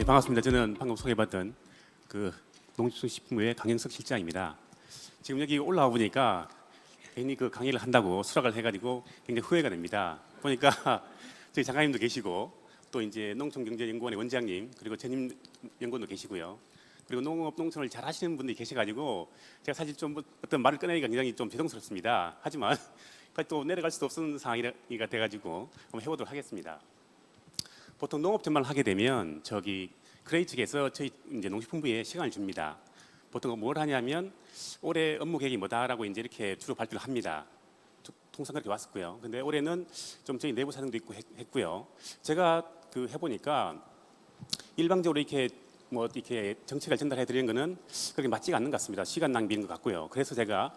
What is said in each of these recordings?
반갑습니다. 저는 방금 소개받은 그 농축식품부의 강영석 실장입니다. 지금 여기 올라와 보니까 괜히 그 강의를 한다고 수락을 해가지고 굉장히 후회가 됩니다. 보니까 저희 장관님도 계시고 또 이제 농촌경제연구원의 원장님 그리고 전임 연구원도 계시고요. 그리고 농업 농촌을 잘 하시는 분들이 계셔가지고 제가 사실 좀 어떤 말을 꺼내기가 굉장히 좀 죄송스럽습니다. 하지만 또 내려갈 수도 없는 상황이가 돼가지고 한번 해보도록 하겠습니다. 보통 농업 전망을 하게 되면 저기 크레이 측에서 저희 이제 농식품부에 시간을 줍니다. 보통 뭘 하냐면 올해 업무 계획이 뭐다라고 이제 이렇게 주로 발표를 합니다. 통상 그렇게 왔었고요. 근데 올해는 좀 저희 내부 사정도 있고 했고요. 제가 그 해보니까 일방적으로 이렇게 뭐 이렇게 정책을 전달해 드리는 거는 그렇게 맞지가 않는 것 같습니다. 시간 낭비인 것 같고요. 그래서 제가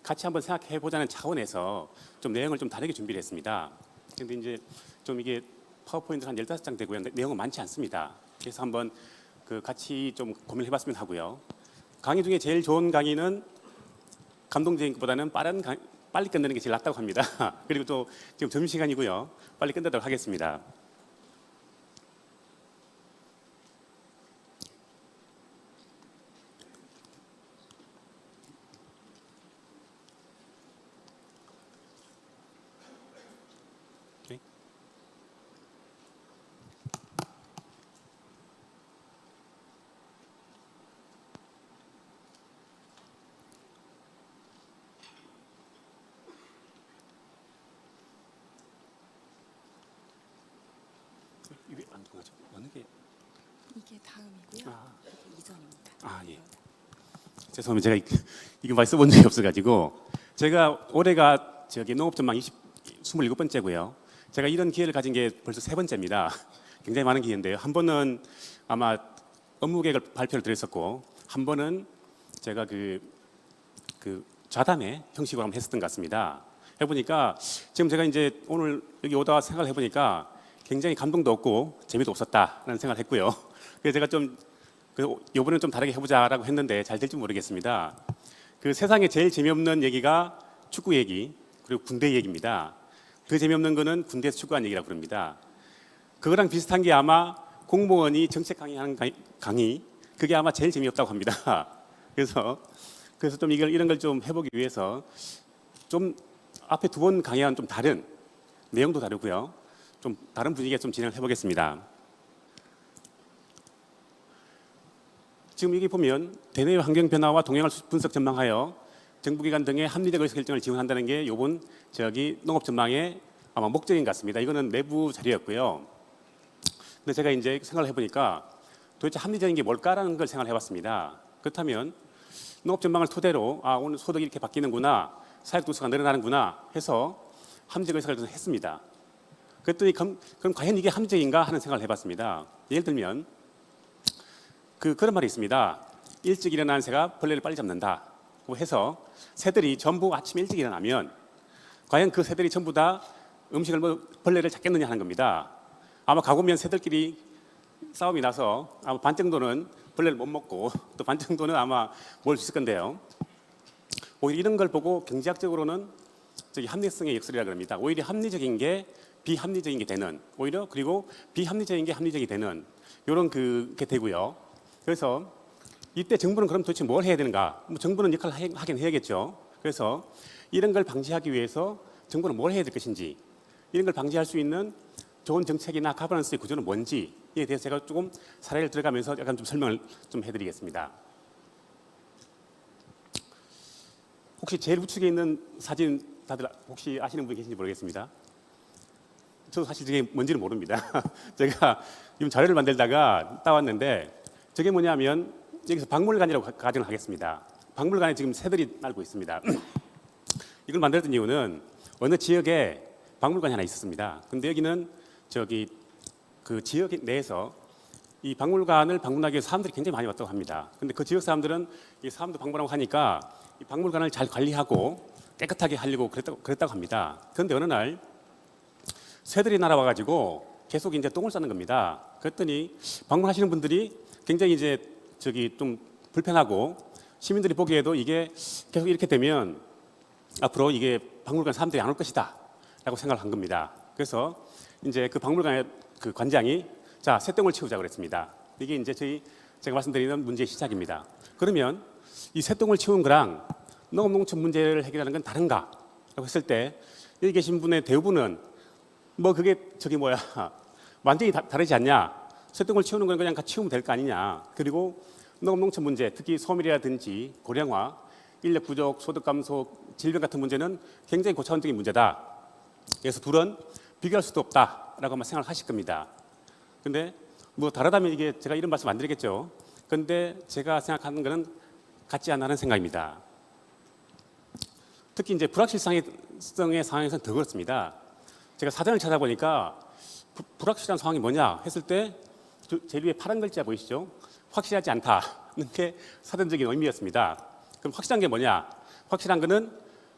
같이 한번 생각해 보자는 차원에서 좀 내용을 좀 다르게 준비를 했습니다. 근데 이제 좀 이게 파워포인트 한 15장 되고요. 내용은 많지 않습니다. 그래서 한번 그 같이 좀 고민을 해봤으면 하고요. 강의 중에 제일 좋은 강의는 감동적인 것보다는 빨리 끝내는 게 제일 낫다고 합니다. 그리고 또 지금 점심시간이고요. 빨리 끝내도록 하겠습니다. 이게 안 통하죠? 어느 게? 이게 다음이고요. 이게 이전입니다. 예. 죄송합니다. 제가 이거 많이 써본 적이 없어가지고 제가 올해가 저기 농업전망 27번째고요. 제가 이런 기회를 가진 게 벌써 3번째입니다. 굉장히 많은 기회인데요. 한 번은 아마 업무 계획을 발표를 드렸었고 한 번은 제가 그 좌담회 형식으로 한번 했었던 것 같습니다. 해보니까 지금 제가 이제 오늘 여기 오다가 생각을 해보니까 굉장히 감동도 없고 재미도 없었다라는 생각을 했고요. 그래서 제가 좀 이번에는 좀 다르게 해보자라고 했는데 잘 될지 모르겠습니다. 그 세상에 제일 재미없는 얘기가 축구 얘기 그리고 군대 얘기입니다. 그 재미없는 거는 군대에서 축구하는 얘기라고 부릅니다. 그거랑 비슷한 게 아마 공무원이 정책 강의하는 강의 그게 아마 제일 재미없다고 합니다. 그래서 좀 이런 걸 좀 해보기 위해서 좀 앞에 2번 강의와는 좀 다른 내용도 다르고요. 좀 다른 분위기에 좀 진행을 해보겠습니다. 지금 여기 보면 대내외 환경 변화와 동향을 분석 전망하여 정부기관 등의 합리적 의사결정을 지원한다는 게 이번 저기 농업 전망의 아마 목적인 것 같습니다. 이거는 내부 자료였고요. 근데 제가 이제 생각을 해보니까 도대체 합리적인 게 뭘까라는 걸 생각을 해봤습니다. 그렇다면 농업 전망을 토대로 오늘 소득이 이렇게 바뀌는구나, 사육 두수가 늘어나는구나 해서 합리적 의사결정을 했습니다. 그랬더니 그럼 과연 이게 합리적인가 하는 생각을 해봤습니다. 예를 들면 그런 말이 있습니다. 일찍 일어나는 새가 벌레를 빨리 잡는다고 해서 새들이 전부 아침 일찍 일어나면 과연 그 새들이 전부 다 벌레를 잡겠느냐 하는 겁니다. 아마 가보면 새들끼리 싸움이 나서 아마 반 정도는 벌레를 못 먹고 또 반 정도는 아마 먹을 수 있을 건데요. 오히려 이런 걸 보고 경제학적으로는 합리성의 역설이라고 합니다. 오히려 합리적인 게 비합리적인 게 되는 그리고 비합리적인 게 합리적이 되는 이런 그게 되고요. 그래서 이때 정부는 그럼 도대체 뭘 해야 되는가? 정부는 역할을 하긴 해야겠죠. 그래서 이런 걸 방지하기 위해서 정부는 뭘 해야 될 것인지 이런 걸 방지할 수 있는 좋은 정책이나 가버넌스의 구조는 뭔지에 대해서 제가 조금 사례를 들어가면서 약간 좀 설명을 좀 해드리겠습니다. 혹시 제일 우측에 있는 사진 다들 혹시 아시는 분 계신지 모르겠습니다. 저도 사실 저게 뭔지는 모릅니다. 제가 지금 자료를 만들다가 따왔는데 저게 뭐냐면 여기서 박물관이라고 가정을 하겠습니다. 박물관에 지금 새들이 날고 있습니다. 이걸 만들었던 이유는 어느 지역에 박물관이 하나 있었습니다. 근데 여기는 그 지역 내에서 이 박물관을 방문하기 위해서 사람들이 굉장히 많이 왔다고 합니다. 근데 그 지역 사람들은 이 사람도 방문하고 하니까 이 박물관을 잘 관리하고 깨끗하게 하려고 그랬다고 합니다. 그런데 어느 날 새들이 날아와가지고 계속 이제 똥을 싸는 겁니다. 그랬더니 방문하시는 분들이 굉장히 이제 좀 불편하고 시민들이 보기에도 이게 계속 이렇게 되면 앞으로 이게 박물관 사람들이 안 올 것이다라고 생각을 한 겁니다. 그래서 이제 그 박물관의 그 관장이 자, 새똥을 치우자 그랬습니다. 이게 이제 제가 말씀드리는 문제의 시작입니다. 그러면 이 새똥을 치우는 거랑 농업농촌 문제를 해결하는 건 다른가라고 했을 때 여기 계신 분의 대부분은 뭐 그게 완전히 다르지 않냐? 새똥을 치우는 건 그냥 같이 치우면 될 거 아니냐? 그리고 농업농촌 문제, 특히 소멸이라든지 고령화, 인력 부족, 소득 감소, 질병 같은 문제는 굉장히 고차원적인 문제다. 그래서 둘은 비교할 수도 없다라고 아마 생각하실 겁니다. 근데 뭐 다르다면 이게 제가 이런 말씀 안 드리겠죠. 근데 제가 생각하는 거는 같지 않다는 생각입니다. 특히 이제 불확실성의 상황에서는 더 그렇습니다. 제가 사전을 찾아보니까 불확실한 상황이 뭐냐 했을 때 제일 위에 파란 글자 보이시죠? 확실하지 않다는 게 사전적인 의미였습니다. 그럼 확실한 게 뭐냐? 확실한 거는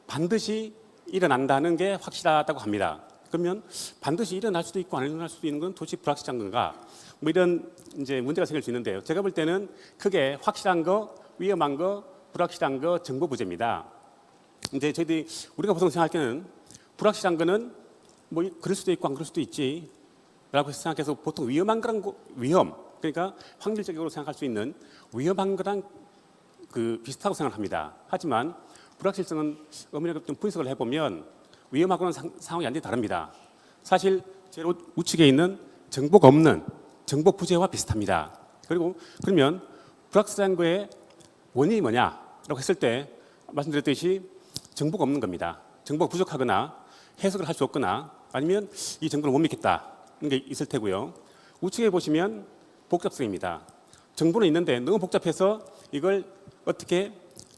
반드시 일어난다는 게 확실하다고 합니다. 그러면 반드시 일어날 수도 있고 안 일어날 수도 있는 건 도대체 불확실한 건가? 뭐 이런 이제 문제가 생길 수 있는데요. 제가 볼 때는 크게 확실한 거, 위험한 거, 불확실한 거, 정보 부재입니다. 이제 저희들이 우리가 보통 생각할 때는 불확실한 거는 뭐 그럴 수도 있고 안 그럴 수도 있지라고 생각해서 보통 위험한 거랑 그러니까 확률적으로 생각할 수 있는 위험한 거랑 비슷하고 생각합니다. 하지만 불확실성은 엄밀하게 좀 분석을 해보면 위험하고는 상황이 완전히 다릅니다. 사실 제일 우측에 있는 정보가 없는 정보 부재와 비슷합니다. 그러면 불확실한 거의 원인이 뭐냐라고 했을 때 말씀드렸듯이 정보가 없는 겁니다. 정보가 부족하거나 해석을 할 수 없거나 아니면 이 정보를 못 믿겠다는 게 있을 테고요. 우측에 보시면 복잡성입니다. 정보는 있는데 너무 복잡해서 이걸 어떻게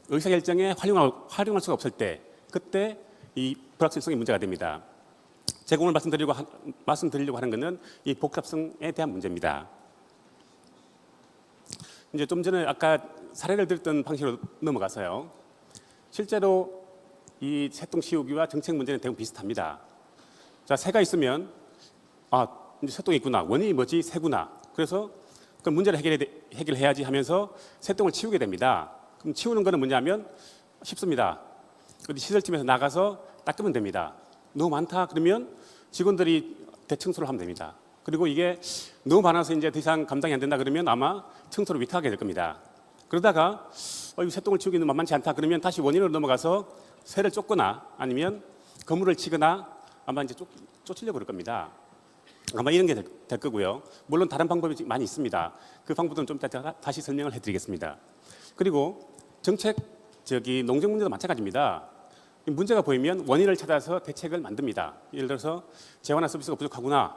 의사결정에 활용할 수가 없을 때 그때 이 불확실성이 문제가 됩니다. 제가 오늘 말씀드리려고 하는 것은 이 복잡성에 대한 문제입니다. 이제 좀 전에 아까 사례를 들었던 방식으로 넘어가서요. 실제로 이 새똥 치우기와 정책 문제는 대부분 비슷합니다. 자, 새가 있으면 이제 새똥이 있구나. 원인이 뭐지? 새구나. 그래서 그 문제를 해결해야지 하면서 새똥을 치우게 됩니다. 그럼 치우는 거는 뭐냐면 쉽습니다. 어디 시설팀에서 나가서 닦으면 됩니다. 너무 많다 그러면 직원들이 대청소를 하면 됩니다. 그리고 이게 너무 많아서 이제 더 이상 감당이 안 된다 그러면 아마 청소를 위탁하게 될 겁니다. 그러다가 이 새똥을 치우기는 만만치 않다 그러면 다시 원인으로 넘어가서 새를 쫓거나 아니면 거물을 치거나 아마 이제 쫓으려고 그럴 겁니다. 아마 이런 게 될 거고요. 물론 다른 방법이 많이 있습니다. 그 방법은 좀 이따 다시 설명을 해드리겠습니다. 그리고 정책 농정 문제도 마찬가지입니다. 문제가 보이면 원인을 찾아서 대책을 만듭니다. 예를 들어서 재화나 서비스가 부족하구나.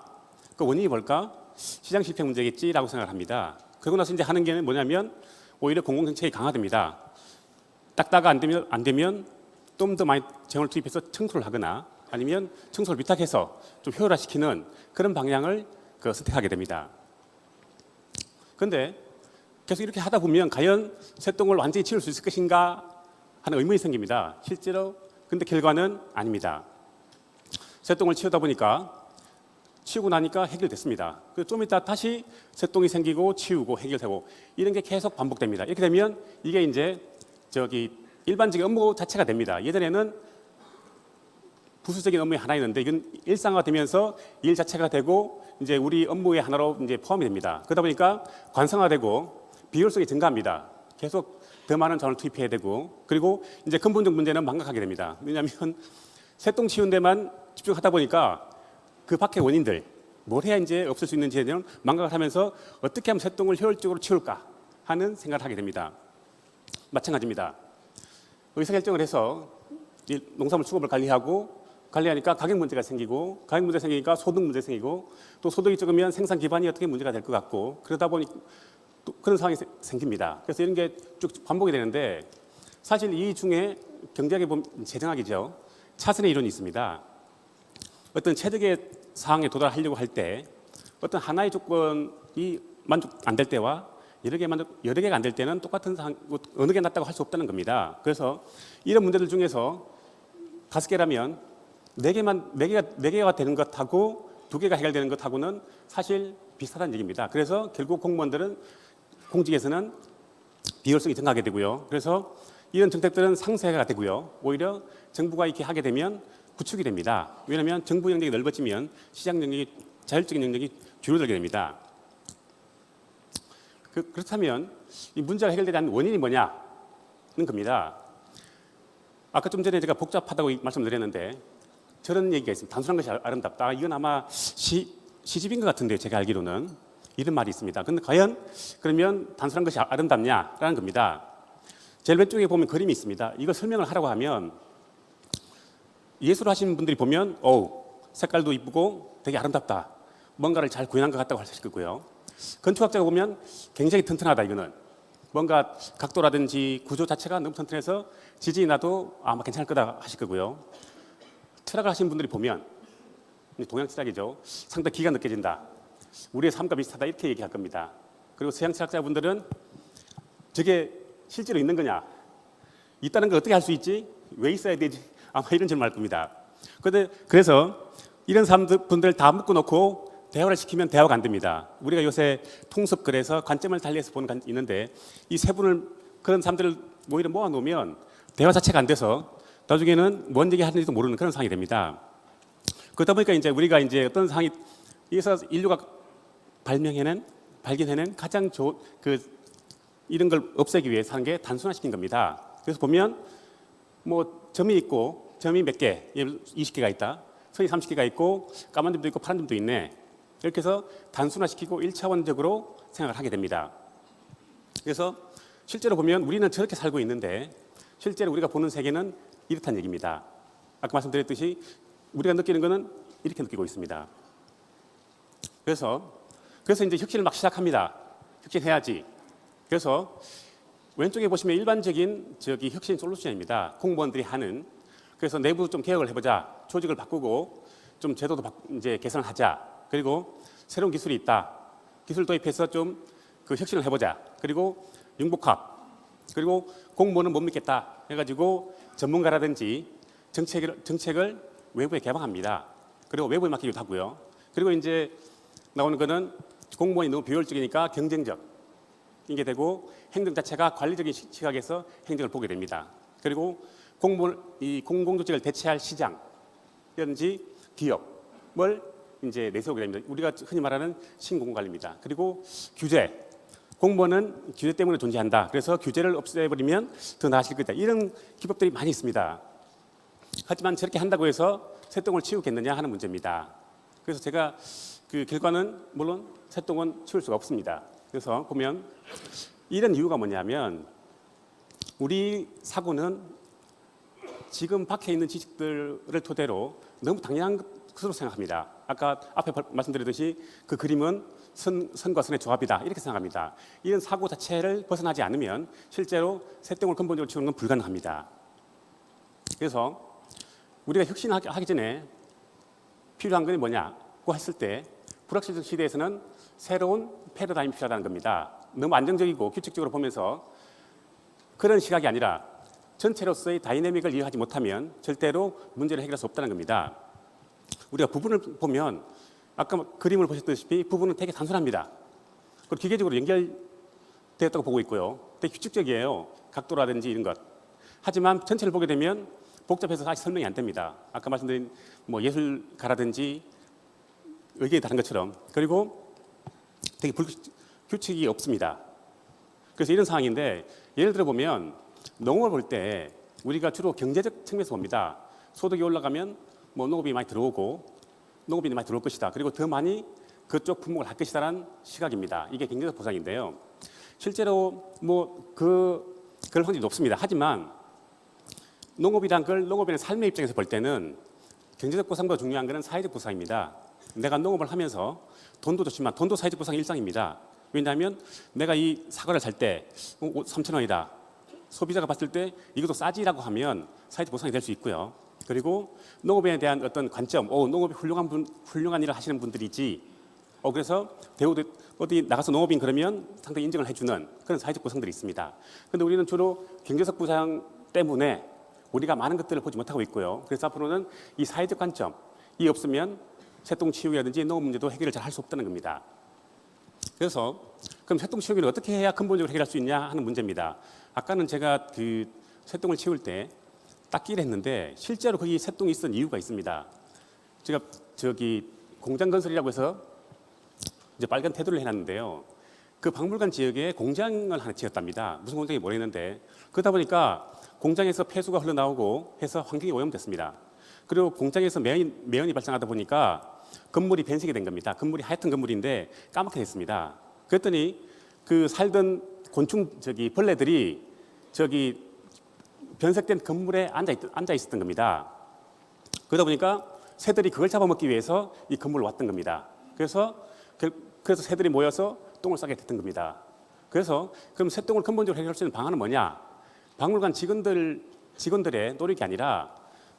그 원인이 뭘까? 시장 실패 문제겠지라고 생각을 합니다. 그러고 나서 이제 하는 게 뭐냐면 오히려 공공정책이 강화됩니다. 닦다가 안 되면 좀 더 많이 재원을 투입해서 청소를 하거나 아니면 청소를 위탁해서 좀 효율화시키는 그런 방향을 선택하게 됩니다. 그런데 계속 이렇게 하다 보면 과연 새똥을 완전히 치울 수 있을 것인가 하는 의문이 생깁니다. 실제로 근데 결과는 아닙니다. 새똥을 치우다 보니까 치우고 나니까 해결됐습니다. 좀 이따 다시 새똥이 생기고 치우고 해결되고 이런 게 계속 반복됩니다. 이렇게 되면 이게 이제 일반적인 업무 자체가 됩니다. 예전에는 부수적인 업무의 하나였는데 이건 일상화되면서 일 자체가 되고 이제 우리 업무의 하나로 이제 포함이 됩니다. 그러다 보니까 관성화되고 비효율성이 증가합니다. 계속 더 많은 자원을 투입해야 되고 그리고 이제 근본적 문제는 망각하게 됩니다. 왜냐하면 새똥 치운 데만 집중하다 보니까 그 밖의 원인들 뭘 해야 이제 없을 수 있는지에 대한 망각을 하면서 어떻게 하면 새똥을 효율적으로 치울까 하는 생각을 하게 됩니다. 마찬가지입니다. 의사결정을 해서 농산물 수급을 관리하니까 가격 문제가 생기고 가격 문제 생기니까 소득 문제 생기고 또 소득이 적으면 생산 기반이 어떻게 문제가 될 것 같고 그러다 보니 또 그런 상황이 생깁니다. 그래서 이런 게 쭉 반복이 되는데 사실 이 중에 경제학에 보면 재정학이죠. 차선의 이론이 있습니다. 어떤 최적의 상황에 도달하려고 할 때 어떤 하나의 조건이 만족 안 될 때와 여러 개가 안 될 때는 똑같은 상황, 어느 게 낫다고 할 수 없다는 겁니다. 그래서 이런 문제들 중에서 5개라면 4개가 되는 것하고 2개가 해결되는 것하고는 사실 비슷하다는 얘기입니다. 그래서 결국 공무원들은 공직에서는 비효율성이 증가하게 되고요. 그래서 이런 정책들은 상쇄가 되고요. 오히려 정부가 이렇게 하게 되면 구축이 됩니다. 왜냐하면 정부 영역이 넓어지면 시장 영역이 자율적인 영역이 줄어들게 됩니다. 그렇다면 이 문제가 해결되지 않는 원인이 뭐냐는 겁니다. 아까 좀 전에 제가 복잡하다고 말씀드렸는데 저런 얘기가 있습니다. 단순한 것이 아름답다. 이건 아마 시집인 것 같은데요. 제가 알기로는 이런 말이 있습니다. 근데 과연 그러면 단순한 것이 아름답냐라는 겁니다. 제일 왼쪽에 보면 그림이 있습니다. 이거 설명을 하라고 하면 예술 하시는 분들이 보면 색깔도 이쁘고 되게 아름답다. 뭔가를 잘 구현한 것 같다고 하실 거고요. 건축학자가 보면 굉장히 튼튼하다. 이거는 뭔가 각도라든지 구조 자체가 너무 튼튼해서 지진이 나도 아마 괜찮을 거다 하실 거고요. 철학을 하시는 분들이 보면 동양 철학이죠. 상당히 기가 느껴진다. 우리의 삶과 비슷하다 이렇게 얘기할 겁니다. 그리고 서양 철학자분들은 저게 실제로 있는 거냐? 있다는 걸 어떻게 할 수 있지? 왜 있어야 되지? 아마 이런 질문을 할 겁니다. 그래서 이런 사람들 다 묶어놓고 대화를 시키면 대화가 안 됩니다. 우리가 요새 통섭글에서 관점을 달리해서 보는 게 있는데 이 세 분을 그런 사람들을 오히려 모아놓으면 대화 자체가 안 돼서 나중에는 뭔 얘기 하는지도 모르는 그런 상황이 됩니다. 그러다 보니까 이제 우리가 이제 어떤 상황이 여기서 인류가 발견해낸 가장 좋은 이런 걸 없애기 위해서 하는 게 단순화시킨 겁니다. 그래서 보면 뭐 점이 있고 점이 몇 개, 20개가 있다. 선이 30개가 있고 까만 점도 있고 파란 점도 있네. 이렇게 해서 단순화시키고 1차원적으로 생각을 하게 됩니다. 그래서 실제로 보면 우리는 저렇게 살고 있는데 실제로 우리가 보는 세계는 이렇다는 얘기입니다. 아까 말씀드렸듯이 우리가 느끼는 것은 이렇게 느끼고 있습니다. 그래서 이제 혁신을 막 시작합니다. 혁신해야지. 그래서 왼쪽에 보시면 일반적인 혁신 솔루션입니다. 공무원들이 하는. 그래서 내부 좀 개혁을 해보자. 조직을 바꾸고 좀 제도도 이제 개선을 하자. 그리고 새로운 기술이 있다. 기술 도입해서 좀 그 혁신을 해보자. 그리고 융복합. 그리고 공무원은 못 믿겠다. 해가지고 전문가라든지 정책을 외부에 개방합니다. 그리고 외부에 맡기기도 하고요. 그리고 이제 나오는 거는 공무원이 너무 비효율적이니까 경쟁적. 이게 되고 행정 자체가 관리적인 시각에서 행정을 보게 됩니다. 그리고 공공조직을 대체할 시장이라든지 기업을 이제 내세우게 됩니다. 우리가 흔히 말하는 신공공관리입니다. 그리고 규제. 공무원은 규제 때문에 존재한다. 그래서 규제를 없애버리면 더 나아질 거다. 이런 기법들이 많이 있습니다. 하지만 저렇게 한다고 해서 새똥을 치우겠느냐 하는 문제입니다. 그래서 제가 그 결과는 물론 새똥은 치울 수가 없습니다. 그래서 보면 이런 이유가 뭐냐면 우리 사고는 지금 밖에 있는 지식들을 토대로 너무 당연한 것으로 생각합니다. 아까 앞에 말씀드렸듯이 그 그림은 선과 선의 조합이다 이렇게 생각합니다. 이런 사고 자체를 벗어나지 않으면 실제로 새똥을 근본적으로 치우는 건 불가능합니다. 그래서 우리가 혁신하기 전에 필요한 건 뭐냐고 했을 때 불확실성 시대에서는 새로운 패러다임이 필요하다는 겁니다. 너무 안정적이고 규칙적으로 보면서 그런 시각이 아니라 전체로서의 다이내믹을 이해하지 못하면 절대로 문제를 해결할 수 없다는 겁니다. 우리가 부분을 보면 아까 그림을 보셨다시피 부분은 되게 단순합니다. 그리고 기계적으로 연결되었다고 보고 있고요. 되게 규칙적이에요. 각도라든지 이런 것. 하지만 전체를 보게 되면 복잡해서 사실 설명이 안 됩니다. 아까 말씀드린 뭐 예술가라든지 의견이 다른 것처럼. 그리고 되게 규칙이 없습니다. 그래서 이런 상황인데 예를 들어 보면 농업을 볼 때 우리가 주로 경제적 측면에서 봅니다. 소득이 올라가면 뭐 농업이 많이 들어오고 농업이 많이 들어올 것이다. 그리고 더 많이 그쪽 품목을 할 것이다라는 시각입니다. 이게 경제적 보상인데요. 실제로 뭐 그럴 확률이 높습니다. 하지만 농업이란 걸 농업인의 삶의 입장에서 볼 때는 경제적 보상보다 중요한 것은 사회적 보상입니다. 내가 농업을 하면서 돈도 좋지만 돈도 사회적 보상의 일상입니다. 왜냐하면 내가 이 사과를 살 때 3,000원이다. 소비자가 봤을 때 이것도 싸지라고 하면 사회적 보상이 될 수 있고요. 그리고 농업에 대한 어떤 관점, 농업이 훌륭한 일을 하시는 분들이지. 그래서 대우도 어디 나가서 농업인 그러면 상당히 인정을 해주는 그런 사회적 보상들이 있습니다. 그런데 우리는 주로 경제적 보상 때문에 우리가 많은 것들을 보지 못하고 있고요. 그래서 앞으로는 이 사회적 관점이 없으면 새똥치우기라든지 농업 문제도 해결을 잘 할 수 없다는 겁니다. 그래서 그럼 새똥치우기를 어떻게 해야 근본적으로 해결할 수 있냐 하는 문제입니다. 아까는 제가 그 새똥을 치울 때 닦기를 했는데 실제로 거기 새똥이 있었던 이유가 있습니다. 제가 공장 건설이라고 해서 이제 빨간 테두리를 해놨는데요. 그 박물관 지역에 공장을 하나 지었답니다. 무슨 공장인지 모르겠는데 그러다 보니까 공장에서 폐수가 흘러나오고 해서 환경이 오염됐습니다. 그리고 공장에서 매연이 발생하다 보니까 건물이 변색이 된 겁니다. 건물이 하얗던 건물인데 까맣게 됐습니다. 그랬더니 그 살던 곤충 벌레들이 변색된 건물에 앉아 있었던 겁니다. 그러다 보니까 새들이 그걸 잡아먹기 위해서 이 건물로 왔던 겁니다. 그래서 새들이 모여서 똥을 싸게 됐던 겁니다. 그래서 그럼 새똥을 근본적으로 해결할 수 있는 방안은 뭐냐? 박물관 직원들의 노력이 아니라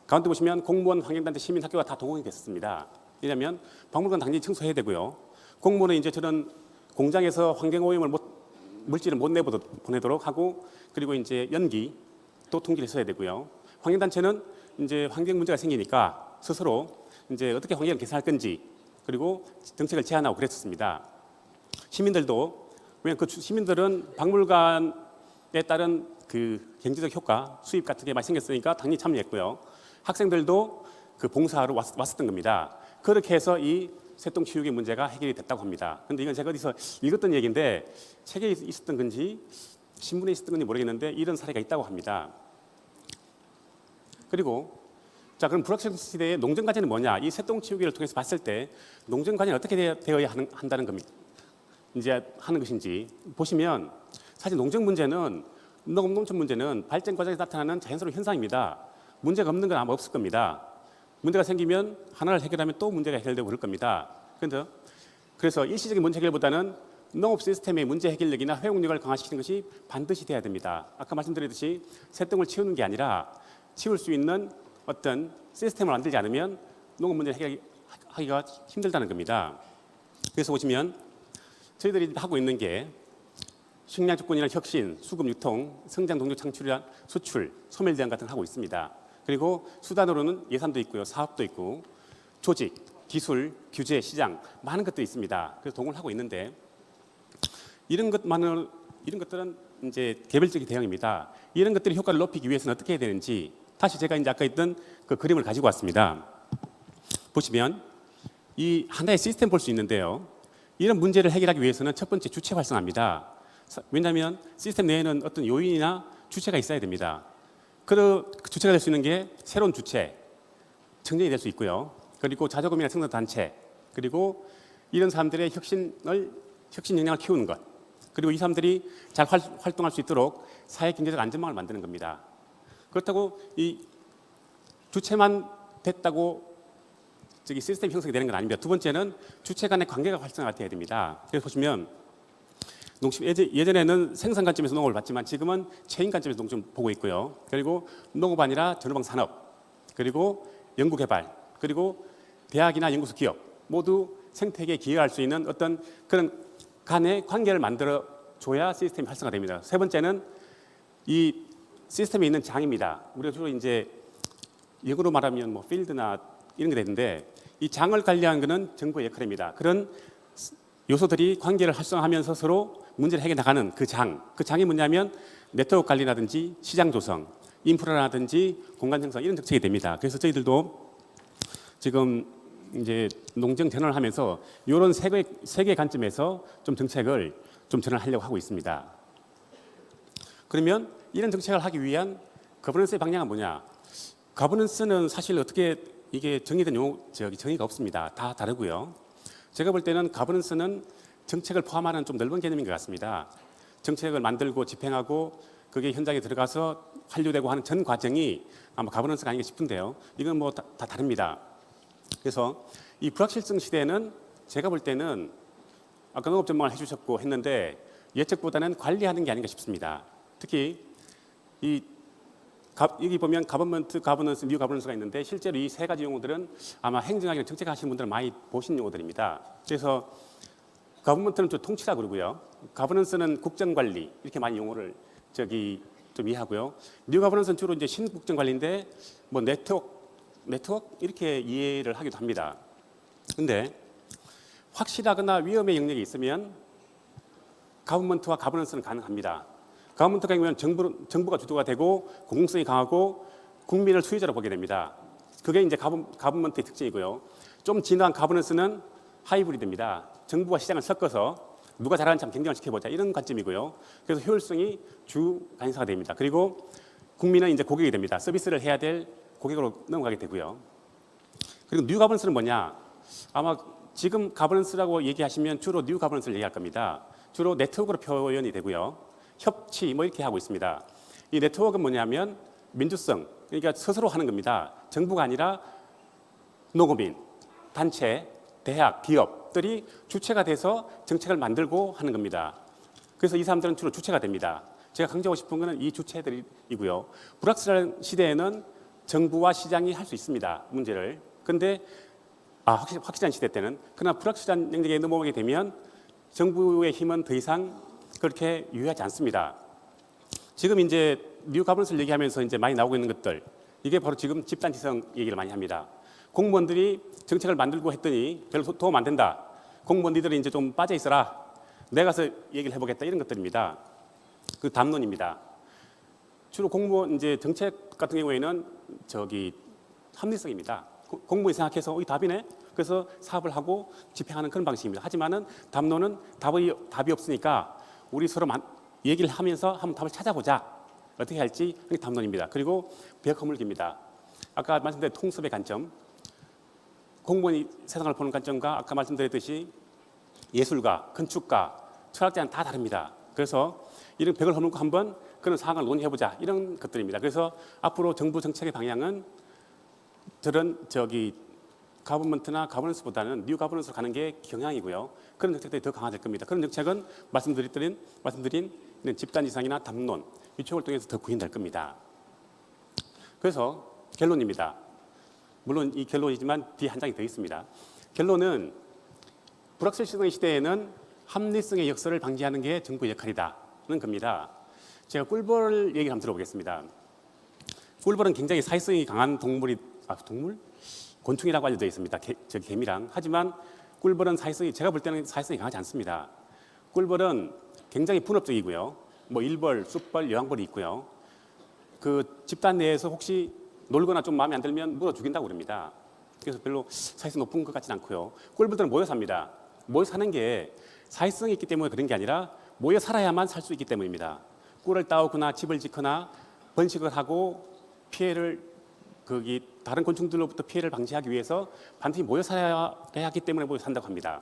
가운데 보시면 공무원, 환경단체, 시민학교가 다 동원이 됐습니다. 왜냐하면 박물관 당연히 청소해야 되고요. 공무원은 이제 저런 공장에서 환경오염을 물질을 못 보내도록 하고 그리고 이제 연기 또 통지를 써야 되고요. 환경단체는 이제 환경 문제가 생기니까 스스로 이제 어떻게 환경을 개선할 건지 그리고 정책을 제안하고 그랬었습니다. 시민들도 왜냐하면 그 시민들은 박물관에 따른 그 경제적 효과, 수입 같은 게 많이 생겼으니까 당연히 참여했고요. 학생들도 그 봉사하러 왔었던 겁니다. 그렇게 해서 이 새똥 치우기 문제가 해결이 됐다고 합니다. 그런데 이건 제가 어디서 읽었던 얘기인데 책에 있었던 건지 신문에 있었던 건지 모르겠는데 이런 사례가 있다고 합니다. 그리고 자 그럼 불확실성 시대의 농정 과제는 뭐냐? 이 새똥 치우기를 통해서 봤을 때 농정 과제는 어떻게 되어야 한다는 겁니다. 이제 하는 것인지 보시면 사실 농정 문제는 농촌 문제는 발전 과정에서 나타나는 자연스러운 현상입니다. 문제가 없는 건 아마 없을 겁니다. 문제가 생기면 하나를 해결하면 또 문제가 해결되고 그럴 겁니다. 그래서 일시적인 문제 해결보다는 농업 시스템의 문제 해결력이나 회복력을 강화시키는 것이 반드시 돼야 됩니다. 아까 말씀드렸듯이 새똥을 치우는 게 아니라 치울 수 있는 어떤 시스템을 만들지 않으면 농업 문제를 해결하기가 힘들다는 겁니다. 그래서 보시면 저희들이 하고 있는 게 식량 조건이나 혁신, 수급 유통, 성장 동력 창출이나 수출, 소멸 대응 같은 걸 하고 있습니다. 그리고 수단으로는 예산도 있고요, 사업도 있고, 조직, 기술, 규제, 시장 많은 것들이 있습니다. 그래서 동원을 하고 있는데 이런 것들은 이제 개별적인 대응입니다. 이런 것들이 효과를 높이기 위해서는 어떻게 해야 되는지 다시 제가 이제 아까 했던 그 그림을 가지고 왔습니다. 보시면 이 하나의 시스템 볼 수 있는데요. 이런 문제를 해결하기 위해서는 첫 번째 주체 활성화입니다. 왜냐하면 시스템 내에는 어떤 요인이나 주체가 있어야 됩니다. 그 주체가 될 수 있는 게 새로운 주체, 청년이 될 수 있고요. 그리고 자조금이나 생산 단체, 그리고 이런 사람들의 혁신 역량을 키우는 것, 그리고 이 사람들이 잘 활동할 수 있도록 사회 경제적 안전망을 만드는 겁니다. 그렇다고 이 주체만 됐다고 시스템 형성이 되는 건 아닙니다. 두 번째는 주체 간의 관계가 활성화돼야 됩니다. 그래서 보시면 예전에는 생산 관점에서 농업을 봤지만 지금은 체인 관점에서 농업을 보고 있고요. 그리고 농업 아니라 전후방 산업, 그리고 연구개발, 그리고 대학이나 연구소 기업 모두 생태계에 기여할 수 있는 어떤 그런 간의 관계를 만들어 줘야 시스템이 활성화됩니다. 세 번째는 이 시스템에 있는 장입니다. 우리가 주로 이제 영어로 말하면 뭐 필드나 이런 게 되는데 이 장을 관리하는 것은 정부의 역할입니다. 그런 요소들이 관계를 활성화하면서 서로 문제를 해결해 나가는 그 장이 뭐냐면 네트워크 관리라든지 시장 조성, 인프라라든지 공간 형성 이런 정책이 됩니다. 그래서 저희들도 지금 이제 농정 전환을 하면서 이런 세 개의 관점에서 좀 정책을 좀 전환하려고 하고 있습니다. 그러면 이런 정책을 하기 위한 거버넌스의 방향은 뭐냐? 거버넌스는 사실 어떻게 이게 정의된 정의가 없습니다. 다 다르고요. 제가 볼 때는 거버넌스는 정책을 포함하는 좀 넓은 개념인 것 같습니다. 정책을 만들고 집행하고 그게 현장에 들어가서 완료되고 하는 전 과정이 아마 거버넌스가 아닌가 싶은데요. 이건 뭐 다 다릅니다. 그래서 이 불확실성 시대에는 제가 볼 때는 아까 농업 전망을 해주셨고 했는데 예측보다는 관리하는 게 아닌가 싶습니다. 특히 여기 보면 가버먼트, 가버넌스, 뉴 가버넌스가 있는데 실제로 이 세 가지 용어들은 아마 행정학이나 정책하시는 분들은 많이 보신 용어들입니다. 그래서 가버먼트는 좀 통치라 그러고요. 가버넌스는 국정관리 이렇게 많이 용어를 좀 이해하고요. 뉴 가버넌스는 주로 이제 신국정관리인데 뭐 네트워크 이렇게 이해를 하기도 합니다. 근데 확실하거나 위험의 영역이 있으면 가버먼트와 가버넌스는 가능합니다. 가버먼트가 아니면 정부가 주도가 되고 공공성이 강하고 국민을 수혜자로 보게 됩니다. 그게 이제 가버먼트의 특징이고요. 좀 진화한 가버넌스는 하이브리드입니다. 정부와 시장을 섞어서 누가 잘하는지 한번 경쟁을 시켜보자 이런 관점이고요. 그래서 효율성이 주 관심사가 됩니다. 그리고 국민은 이제 고객이 됩니다. 서비스를 해야 될 고객으로 넘어가게 되고요. 그리고 뉴 가버넌스는 뭐냐? 아마 지금 가버넌스라고 얘기하시면 주로 뉴 가버넌스를 얘기할 겁니다. 주로 네트워크로 표현이 되고요. 협치 뭐 이렇게 하고 있습니다. 이 네트워크는 뭐냐면 민주성, 그러니까 스스로 하는 겁니다. 정부가 아니라 농업인, 단체, 대학, 기업들이 주체가 돼서 정책을 만들고 하는 겁니다. 그래서 이 사람들은 주로 주체가 됩니다. 제가 강조하고 싶은 것은 이 주체들이고요. 불확실한 시대에는 정부와 시장이 할 수 있습니다. 문제를. 그런데 확실한 시대 때는, 그러나 불확실한 영역에 넘어오게 되면 정부의 힘은 더 이상 그렇게 유효하지 않습니다. 지금 이제 뉴 가버넌스를 얘기하면서 이제 많이 나오고 있는 것들, 이게 바로 지금 집단지성 얘기를 많이 합니다. 공무원들이 정책을 만들고 했더니 별로 도움 안 된다. 공무원 니들이 이제 좀 빠져 있어라. 내가 가서 얘기를 해보겠다 이런 것들입니다. 그 담론입니다. 주로 공무원 이제 정책 같은 경우에는 합리성입니다. 공무원이 생각해서 이 답이네. 그래서 사업을 하고 집행하는 그런 방식입니다. 하지만은 담론은 답이 없으니까 우리 서로 얘기를 하면서 한번 답을 찾아보자. 어떻게 할지 그게 담론입니다. 그리고 벽 허물기입니다. 아까 말씀드린 통섭의 관점, 공무원이 세상을 보는 관점과 아까 말씀드렸듯이 예술가, 건축가, 철학자는 다 다릅니다. 그래서 이런 벽을 허물고 한번 그런 사항을 논의해보자 이런 것들입니다. 그래서 앞으로 정부 정책의 방향은 저런 가버먼트나 가버넌스보다는 뉴 가버넌스로 가는 게 경향이고요. 그런 정책들이 더 강화될 겁니다. 그런 정책은 말씀드린 집단지성이나 담론, 이쪽을 통해서 더 구현될 겁니다. 그래서 결론입니다. 물론 이 결론이지만 뒤에 한 장이 더 있습니다. 결론은 불확실성의 시대에는 합리성의 역설을 방지하는 게 정부의 역할이다는 겁니다. 제가 꿀벌 얘기를 한번 들어보겠습니다. 꿀벌은 굉장히 사회성이 강한 곤충이라고 알려져 있습니다. 개미랑. 하지만 꿀벌은 제가 볼 때는 사회성이 강하지 않습니다. 꿀벌은 굉장히 분업적이고요. 일벌, 쑥벌, 여왕벌이 있고요. 그 집단 내에서 혹시 놀거나 좀 마음에 안 들면 물어 죽인다고 그럽니다. 그래서 별로 사회성 높은 것 같지는 않고요. 꿀벌들은 모여 삽니다. 모여 사는 게 사회성이 있기 때문에 그런 게 아니라 모여 살아야만 살 수 있기 때문입니다. 꿀을 따오거나 집을 짓거나 번식을 하고 다른 곤충들로부터 피해를 방지하기 위해서 반드시 모여 살아야 하기 때문에 모여 산다고 합니다.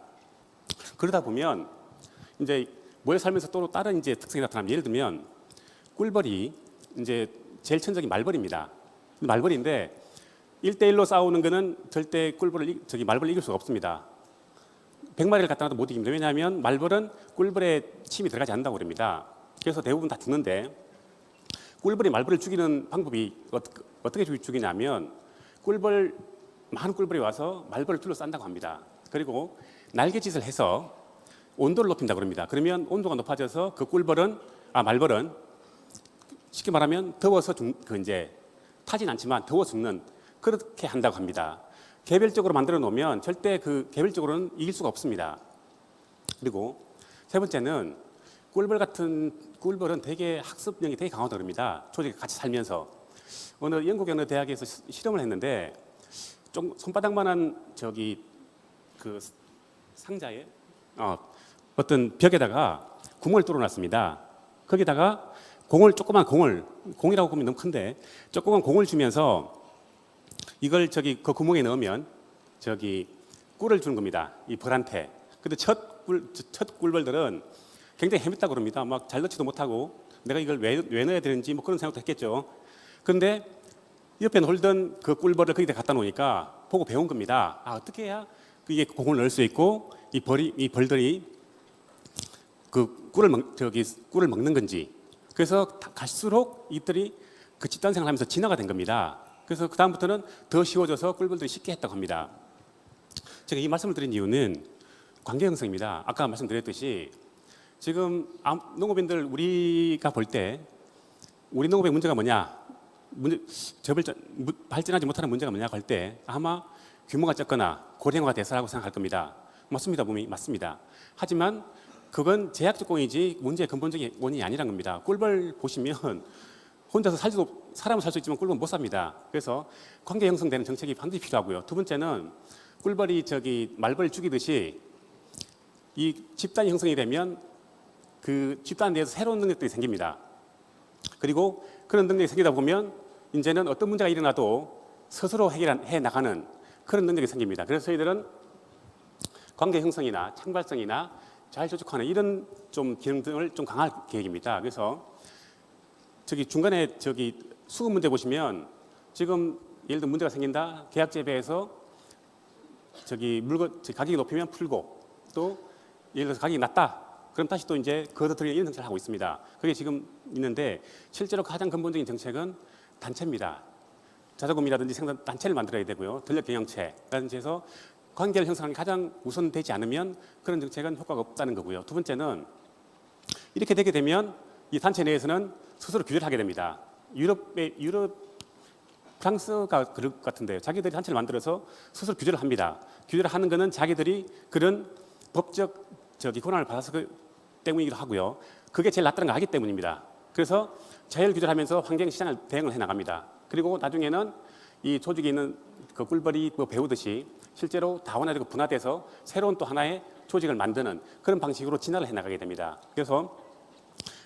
그러다 보면 이제 모여 살면서 또 다른 이제 특성이 나타납니다. 예를 들면 꿀벌이 이제 제일 천적인 말벌입니다. 말벌인데 1대1로 싸우는 거는 절대 말벌을 이길 수가 없습니다. 100마리를 갖다 놔도 못 이깁니다. 왜냐하면 말벌은 꿀벌에 침이 들어가지 않는다고 그럽니다. 그래서 대부분 다 죽는데, 꿀벌이 말벌을 죽이는 방법이 어떻게 죽이냐면 많은 꿀벌이 와서 말벌을 둘러싼다고 합니다. 그리고 날개짓을 해서 온도를 높인다고 그럽니다. 그러면 온도가 높아져서 말벌은 쉽게 말하면 더워서 타진 않지만 더워 죽는, 그렇게 한다고 합니다. 개별적으로 만들어 놓으면 절대 개별적으로는 이길 수가 없습니다. 그리고 세 번째는 꿀벌은 되게 학습력이 되게 강하다고 합니다. 조직이 같이 살면서. 영국의 어느 대학에서 실험을 했는데 좀 손바닥만한 상자에 어떤 벽에다가 구멍을 뚫어놨습니다. 거기다가 조그만 공이라고 보면 너무 큰데 조그만 공을 주면서 이걸 그 구멍에 넣으면 꿀을 주는 겁니다. 이 벌한테. 근데 첫 꿀벌들은 굉장히 헤맸다고 그럽니다. 막 잘 넣지도 못하고 내가 이걸 왜 넣어야 되는지 그런 생각도 했겠죠. 그런데 옆에 홀던 그 꿀벌을 거기다 갖다 놓으니까 보고 배운 겁니다. 어떻게 해야 이게 공을 넣을 수 있고 이 벌들이 꿀을 먹는 건지. 그래서 갈수록 이들이 그 집단 생활을 하면서 진화가 된 겁니다. 그래서 그 다음부터는 더 쉬워져서 꿀벌들이 쉽게 했다고 합니다. 제가 이 말씀을 드린 이유는 관계 형성입니다. 아까 말씀드렸듯이 지금 농업인들 우리가 볼 때 우리 농업의 문제가 뭐냐, 발전하지 못하는 문제가 뭐냐고 할 때 아마 규모가 적거나 고령화가 돼서라고 생각할 겁니다. 맞습니다. 맞습니다. 하지만 그건 제약 조건이지 문제의 근본적인 원인이 아니란 겁니다. 꿀벌 보시면 혼자서 사람은 살 수 있지만 꿀벌은 못 삽니다. 그래서 관계 형성되는 정책이 반드시 필요하고요. 두 번째는 꿀벌이 말벌 죽이듯이 이 집단이 형성이 되면 그 집단 내에서 새로운 능력들이 생깁니다. 그리고 그런 능력이 생기다 보면 이제는 어떤 문제가 일어나도 스스로 해결해 나가는 그런 능력이 생깁니다. 그래서 저희들은 관계 형성이나 창발성이나 잘 조직하는 이런 좀 기능 등을 좀 강화할 계획입니다. 그래서 저기 중간에 저기 수급 문제 보시면 지금 예를 들어 문제가 생긴다. 계약 재배에서 저기 물건 가격이 높으면 풀고 또 예를 들어서 가격이 낮다. 그럼 다시 또 이제 걷어들이는 이런 정책을 하고 있습니다. 그게 지금 있는데 실제로 가장 근본적인 정책은 단체입니다. 자조금이라든지 생산 단체를 만들어야 되고요. 전력 경영체라든지 해서 관계를 형성하는 게 가장 우선되지 않으면 그런 정책은 효과가 없다는 거고요. 두 번째는 이렇게 되게 되면 이 단체 내에서는 스스로 규제를 하게 됩니다. 유럽 프랑스가 그럴 것 같은데요. 자기들이 단체를 만들어서 스스로 규제를 합니다. 규제를 하는 것은 자기들이 그런 법적 권한을 받아서 때문이기도 하고요. 그게 제일 낫다는 걸 알기 때문입니다. 그래서 자율 규제를 하면서 환경 시장을 대응을 해 나갑니다. 그리고 나중에는 이 조직에 있는 그 꿀벌이 뭐 배우듯이 실제로 다원화되고 분화돼서 새로운 또 하나의 조직을 만드는 그런 방식으로 진화를 해 나가게 됩니다. 그래서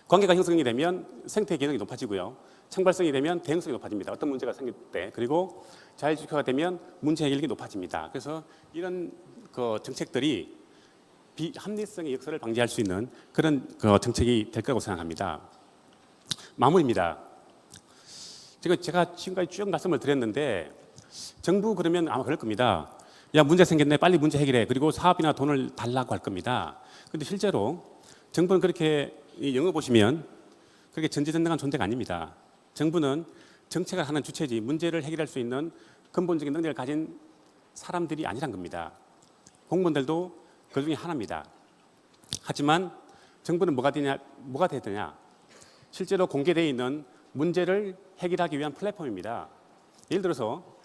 관계가 형성이 되면 생태 기능이 높아지고요. 창발성이 되면 대응성이 높아집니다. 어떤 문제가 생길 때. 그리고 자율주체가 되면 문제 해결력이 높아집니다. 그래서 이런 그 정책들이 비합리성의 역설을 방지할 수 있는 그런 그 정책이 될 거라고 생각합니다. 마무리입니다. 제가 지금까지 쭉 말씀을 드렸는데 정부 그러면 아마 그럴 겁니다. 야, 문제 생겼네. 빨리 문제 해결해. 그리고 사업이나 돈을 달라고 할 겁니다. 그런데 실제로 정부는 그렇게 영어 보시면 그렇게 전지전능한 존재가 아닙니다. 정부는 정책을 하는 주체지 문제를 해결할 수 있는 근본적인 능력을 가진 사람들이 아니란 겁니다. 공무원들도 그 중에 하나입니다. 하지만 정부는 뭐가 되느냐? 실제로 공개되어 있는 문제를 해결하기 위한 플랫폼입니다. 예를 들어서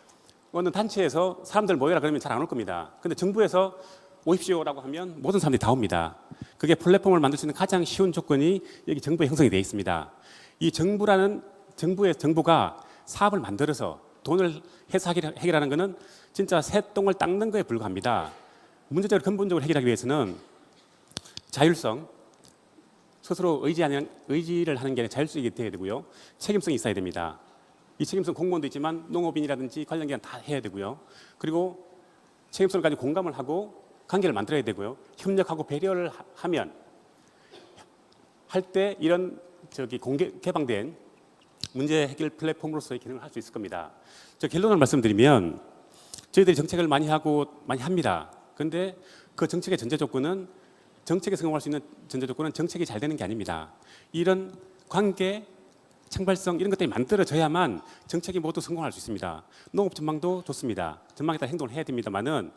어느 단체에서 사람들 모여라 그러면 잘 안 올 겁니다. 근데 정부에서 오십시오라고 하면 모든 사람들이 다 옵니다. 그게 플랫폼을 만들 수 있는 가장 쉬운 조건이 여기 정부에 형성이 되어 있습니다. 이 정부가 사업을 만들어서 돈을 해서 해결하는 것은 진짜 새똥을 닦는 거에 불과합니다. 문제적으로 근본적으로 해결하기 위해서는 자율성, 스스로 의지를 하는 게 아니라 자율성이 되어야 되고요. 책임성이 있어야 됩니다. 이 책임성 공무원도 있지만 농업인이라든지 관련 기관 다 해야 되고요. 그리고 책임성을 가지고 공감을 하고 관계를 만들어야 되고요. 협력하고 배려를 하면 할 때 이런 개방된 문제 해결 플랫폼으로서의 기능을 할 수 있을 겁니다. 결론을 말씀드리면 저희들이 정책을 많이 합니다. 그런데 그 정책의 전제 조건은 정책에 성공할 수 있는 전제 조건은 정책이 잘 되는 게 아닙니다. 이런 관계, 창발성 이런 것들이 만들어져야만 정책이 모두 성공할 수 있습니다. 농업 전망도 좋습니다. 전망에 따라 행동을 해야 됩니다만은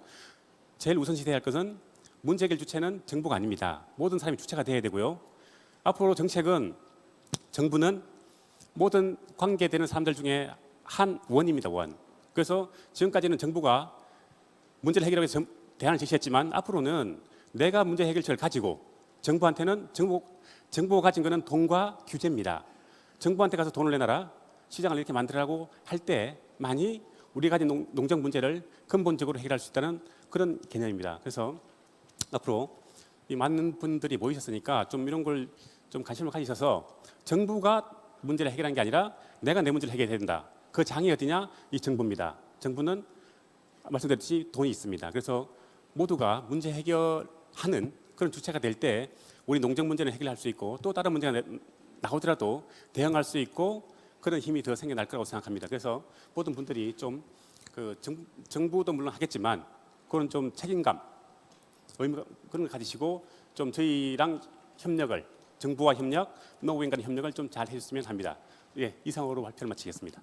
제일 우선시돼야 할 것은 문제 해결 주체는 정부가 아닙니다. 모든 사람이 주체가 돼야 되고요. 앞으로 정부는 모든 관계되는 사람들 중에 한 원입니다. 원. 그래서 지금까지는 정부가 문제를 해결하기 위해서 대안을 제시했지만 앞으로는 내가 문제 해결책을 가지고 정부한테는 정부가 가진 것은 돈과 규제입니다. 정부한테 가서 돈을 내놔라, 시장을 이렇게 만들라고 할 때만이 우리가 가진 농정 문제를 근본적으로 해결할 수 있다는 그런 개념입니다. 그래서 앞으로 이 많은 분들이 모이셨으니까 좀 이런 걸 좀 관심을 가지셔서 정부가 문제를 해결하는 게 아니라 내가 내 문제를 해결해야 된다. 그 장이 어디냐? 이 정부입니다. 정부는 말씀드렸듯이 돈이 있습니다. 그래서 모두가 문제 해결하는 그런 주체가 될 때 우리 농정 문제는 해결할 수 있고 또 다른 문제가 나오더라도 대응할 수 있고 그런 힘이 더 생겨날 거라고 생각합니다. 그래서 모든 분들이 좀 정부도 물론 하겠지만 그런 좀 책임감, 의무 그런 걸 가지시고 좀 저희랑 정부와 협력, 농업인 간의 협력을 좀 잘 해줬으면 합니다. 예, 이상으로 발표를 마치겠습니다.